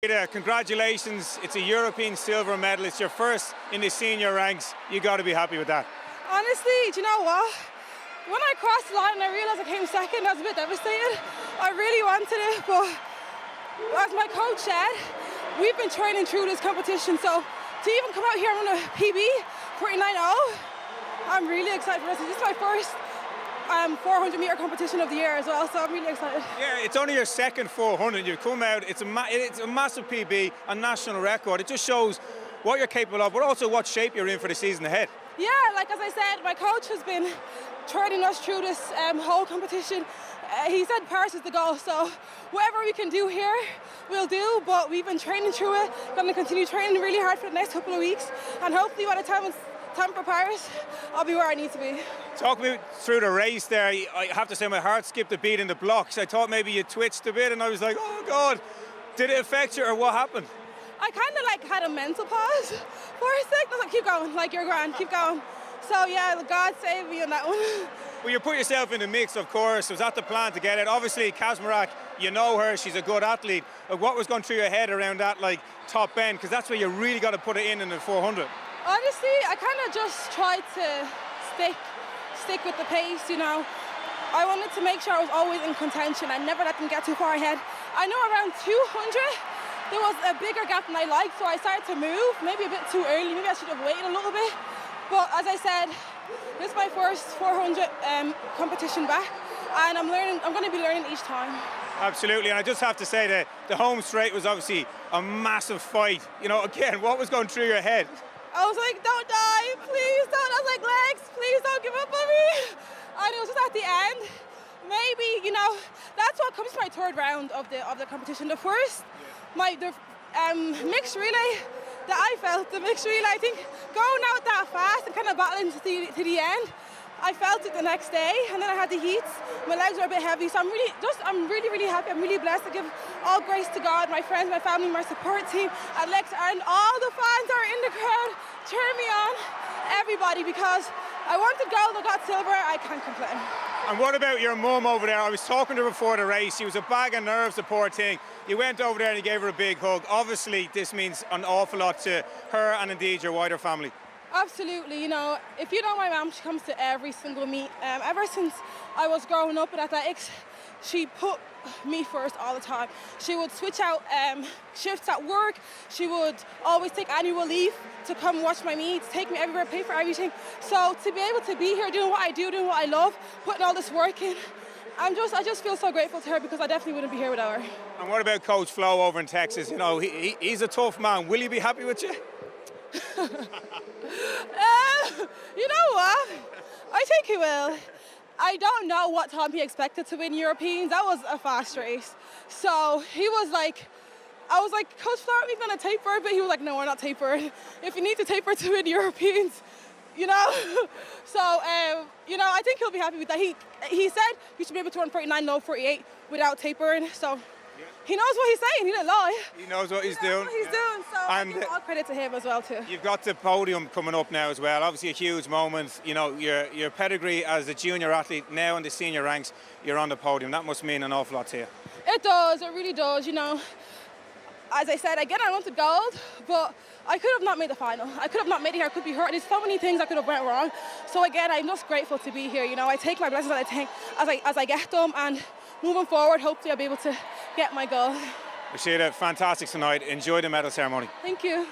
Congratulations, it's a European silver medal. It's your first in the senior ranks. You got to be happy with that. Honestly, do you know what? When I crossed the line and I realised I came second, I was a bit devastated. I really wanted it, but as my coach said, we've been training through this competition, so to even come out here and run a PB, 49.0, I'm really excited for this. This is my first 400-metre competition of the year as well, so I'm really excited. Yeah, it's only your second 400. You've come out, it's a massive PB, a national record. It just shows what you're capable of, but also what shape you're in for the season ahead. Yeah, like as I said, my coach has been training us through this whole competition. He said Paris is the goal, so whatever we can do here, we'll do, but we've been training through it. Going to continue training really hard for the next couple of weeks, and hopefully by the time it's time for Paris, I'll be where I need to be. Talk me through the race there. I have to say my heart skipped a beat in the blocks. I thought maybe you twitched a bit and I was like, oh God, did it affect you or what happened? I kind of had a mental pause for a second. I was like, keep going, like you're grand, keep going. So yeah, God saved me on that one. Well, you put yourself in the mix, of course. Was that the plan to get it? Obviously, Kazmarek, you know her, she's a good athlete. What was going through your head around that top end? Because that's where you really got to put it in the 400. Honestly, I kind of just tried to stick with the pace, you know. I wanted to make sure I was always in contention. I never let them get too far ahead. I know around 200, there was a bigger gap than I liked, so I started to move, maybe a bit too early. Maybe I should have waited a little bit. But as I said, this is my first 400 competition back, and I'm going to be learning each time. Absolutely, and I just have to say that the home straight was obviously a massive fight. You know, again, what was going through your head? I was like, don't die, please don't. I was like, legs, please don't give up on me. And it was just at the end, maybe, you know, that's what comes to my third round of the competition. The first, the mixed relay that I felt, the mixed relay, I think going out that fast and kind of battling to the end, I felt it the next day, and then I had the heats. My legs were a bit heavy, so I'm really happy. I'm really blessed to give all grace to God, my friends, my family, my support team, Alexa, and all the fans that are in the crowd, cheering me on, everybody, because I wanted gold, I got silver, I can't complain. And what about your mum over there? I was talking to her before the race. She was a bag of nerves, the poor thing. You went over there and you gave her a big hug. Obviously, this means an awful lot to her and indeed your wider family. Absolutely, you know, if you know my mum, she comes to every single meet. Ever since I was growing up in athletics, she put me first all the time. She would switch out shifts at work. She would always take annual leave to come watch my meets, take me everywhere, pay for everything. So to be able to be here doing what I do, doing what I love, putting all this work in, I just feel so grateful to her, because I definitely wouldn't be here without her. And what about Coach Flo over in Texas? You know, he's a tough man. Will he be happy with you? You know what? I think he will. I don't know what time he expected to win Europeans. That was a fast race. So he was like, I was like, Coach Flo, are we going to taper? But he was like, no, we're not tapering. If you need to taper to win Europeans, you know? So, you know, I think he'll be happy with that. He said you should be able to run 49, no 48 without tapering. So he knows what he's saying. He didn't lie. He knows what he's doing. So I give all credit to him as well too. You've got the podium coming up now as well. Obviously a huge moment. You know, your pedigree as a junior athlete, now in the senior ranks, you're on the podium. That must mean an awful lot to you. It does. It really does. You know, as I said, again, I wanted gold, but I could have not made the final. I could have not made it here. I could be hurt. There's so many things I could have went wrong. So again, I'm just grateful to be here. You know, I take my blessings as I get them, and moving forward, hopefully I'll be able to get my goal. Rhasidat, fantastic tonight. Enjoy the medal ceremony. Thank you.